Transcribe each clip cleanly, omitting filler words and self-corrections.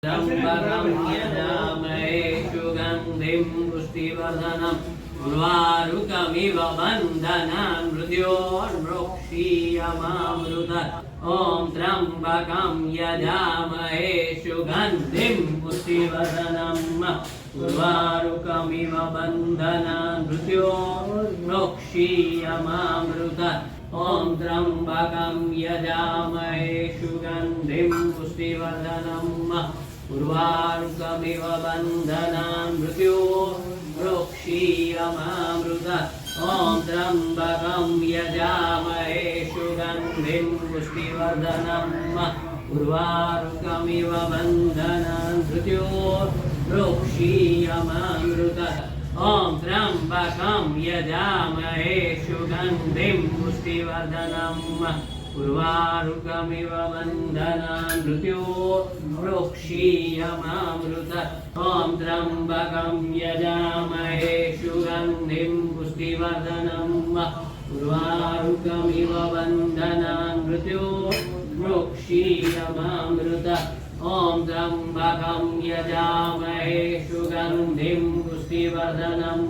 त्र्यम्बकं यजामहे सुगन्धिं पुष्टिवर्धनम् उर्वारुकमिव बन्धनान् मृत्योर्मृक्षीयमामृतम्। ॐ त्र्यम्बकं यजामहे सुगन्धिं पुष्टिवर्धनम् उर्वारुकमिव बन्धनान् मृत्योर्मृक्षीयमामृतम्। ॐ त्र्यम्बकं यजामहे सुगन्धिं पुष्टिवर्धनम् उर्वारुकमिव बन्धनान् मृत्योर्मृक्षीयमामृतम्। ॐ त्र्यम्बकं यजामहे सुगन्धिं पुष्टिवर्धनम् उर्वारुकमिव बन्धनान् मृत्योर्मृक्षीयमामृतम्। ॐ त्र्यम्बकं यजामहे सुगन्धिं पुष्टिवर्धनम् उर्वारुकमिव बन्धनान् मृत्योर्मृक्षीयमामृतम्। ॐ त्र्यम्बकं यजामहे सुगन्धिं पुष्टिवर्धनम् उर्वारुकमिव बन्धनान् मृत्योर्मृक्षीयमामृतम्। ॐ त्र्यम्बकं यजामहे सुगन्धिं पुष्टिवर्धनम्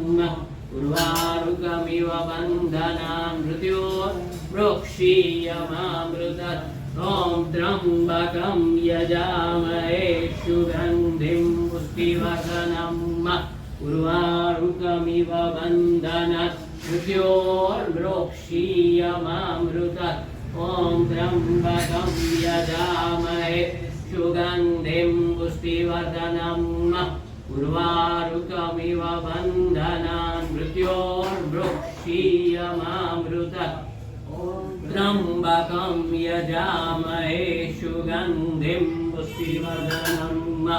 उर्वारुकमिव बन्धनान् मृत्योर्मृक्षीयमामृतम्। ॐ त्र्यम्बकं यजामहे सुगन्धिं पुष्टिवर्धनम् उर्वारुकमिव बन्धनान् मृत्योर्मृक्षीयमामृतम्। ॐ त्र्यम्बकं यजामहे सुगन्धिं पुष्टिवर्धनम् उर्वारुकमिव बन्धनान् मृत्योर्मृक्षीयमामृतम्। त्र्यम्बकं यजामहे सुगन्धिं पुष्टिवर्धनम्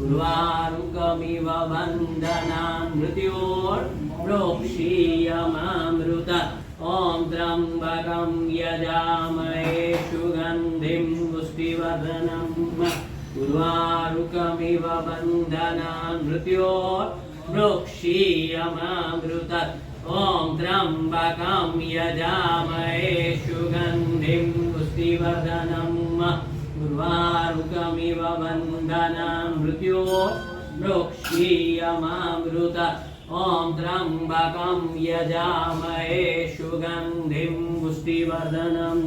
उर्वारुकमिव बन्धनान् मृत्योर्मृक्षीयमामृतम्। ॐ त्र्यम्बकं यजामहे सुगन्धिं पुष्टिवर्धनम् उर्वारुकमिव बन्धनान् मृत्योर्मृक्षीयमामृतम्। ॐ त्र्यम्बकं यजामहे सुगन्धिं पुष्टिवर्धनम् उर्वारुकमिव बन्धनान् मृत्योर्मृक्षीयमामृतम्। ॐ त्र्यम्बकं यजामहे सुगन्धिं पुष्टिवर्धनम्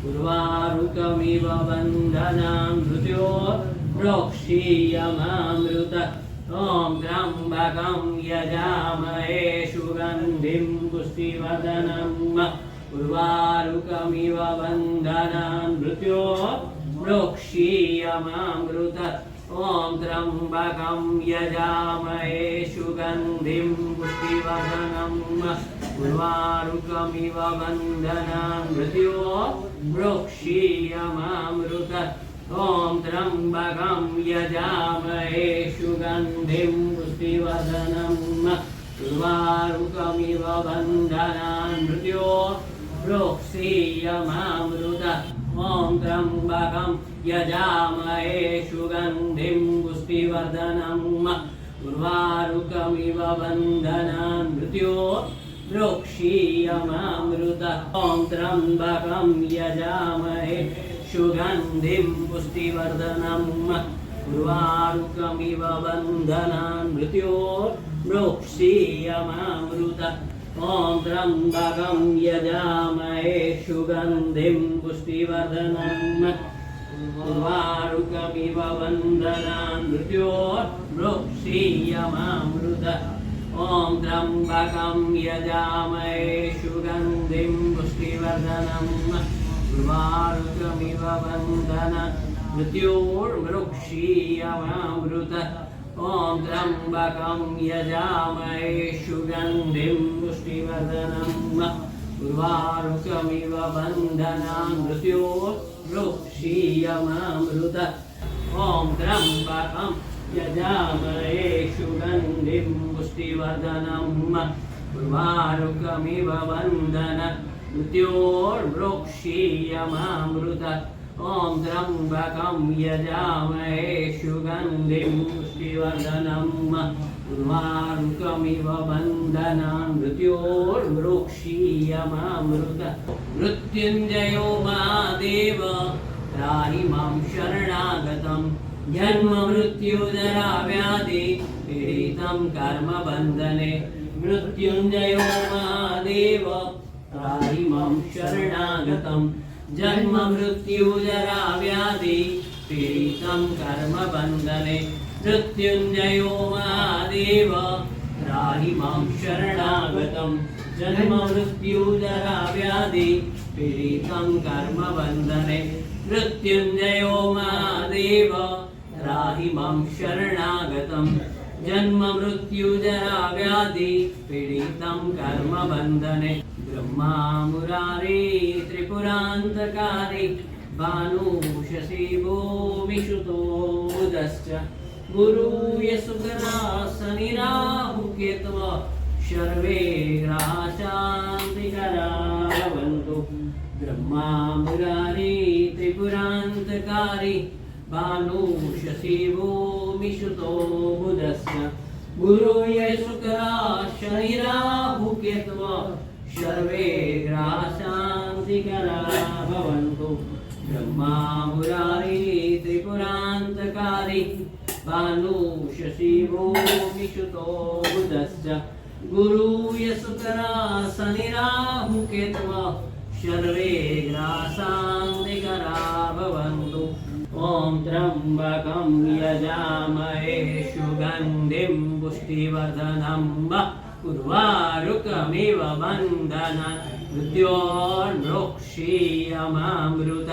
उर्वारुकमिव बन्धनान् मृत्योर्मृक्षीयमामृतम्। ॐ त्र्यम्बकं यजामहे सुगन्धिं पुष्टिवर्धनम् उर्वारुकमिव बन्धनान् मृत्योर्मृक्षीयमामृतम्। ॐ त्र्यम्बकं यजामहे सुगन्धिं पुष्टिवर्धनम् उर्वारुकमिव बन्धनान् मृत्योर्मृक्षीयमामृतम्। ॐ त्र्यम्बकं यजामहे सुगन्धिं पुष्टिवर्धनम् उर्वारुकमिव बन्धनान् मृत्योर्मृक्षीयमामृतम्। ॐ त्र्यम्बकं यजामहे सुगन्धिं पुष्टिवर्धनम् उर्वारुकमिव बन्धनान् मृत्योर्मृक्षीयमामृतम्। ॐ त्र्यम्बकं यजामहे सुगन्धिं पुष्टिवर्धनम् उर्वारुकमिव बन्धनान् मृत्योर्मृक्षीयमामृतम्। ॐ त्र्यम्बकं यजामहे सुगन्धिं पुष्टिवर्धनम् उर्वारुकमिव बन्धनान् मृत्योर्मृक्षीयमामृतम्। ॐ त्र्यम्बकं यजामहे सुगन्धिं पुष्टिवर्धनम् उर्वारुकमिव बन्धनान् मृत्योर्मृक्षीयमामृतम्। ॐ त्र्यम्बकं यजामहे सुगन्धिं पुष्टिवर्धनम् उर्वारुकमिव बन्धनान् मृत्योर्मृक्षीयमामृतम्। ॐ त्र्यम्बकं यजामहे सुगन्धिं पुष्टिवर्धनम् उर्वारुकमिव बन्धनान् मृत्योर्मृक्षीयमामृतम्। ॐ त्र्यम्बकं यजामहे सुगन्धिं पुष्टिवर्धनम् उर्वारुकमिव बन्धनान् मृत्योर्मृक्षीयमामृतम्। मृत्युञ्जयो महादेव त्राहि मां शरणागतम् जन्म मृत्युजरा व्याधि पीडितं कर्मबन्धने मृत्युञ्जयो महादेव त्राहि मां शरणागतं जन्म मृत्युजरा व्याधि पीडितं कर्मबन्धने मृत्युञ्जयो महादेव त्राहि मां शरणागतं जन्म मृत्युजरा व्याधि पीडितं कर्मबन्धने मृत्युञ्जयो महादेव त्राहि मां शरणागतं जन्म मृत्युजरा व्याधि पीडितं कर्मबन्धने ब्रह्मा मुरारी त्रिपुरान्तकारी भानुशशिवो विशुतो बुधश्च गुरु यशुकरा शनिराहुकेतवः सर्वे ग्रहाः शान्तिकरा भवन्तु ब्रह्मा मुरारी त्रिपुरान्तकारी भानुशशिवो विशुतो बुधश्च गुरु यशुकरा शनिराहुकेतवः सर्वे ग्रहाः शान्तिकरा भवन्तु ब्रह्मा मुरारी त्रिपुरान्तकारी भानुशशिवो विशुतो बुधश्च गुरु यशुकरा शनिराहुकेतवः सर्वे ग्रहाः शान्तिकरा भवन्तु ॐ त्र्यम्बकं यजामहे सुगन्धिं पुष्टिवर्धनं उर्वारुकमिव बन्धनान् मृत्योर्मोक्षीयमामृत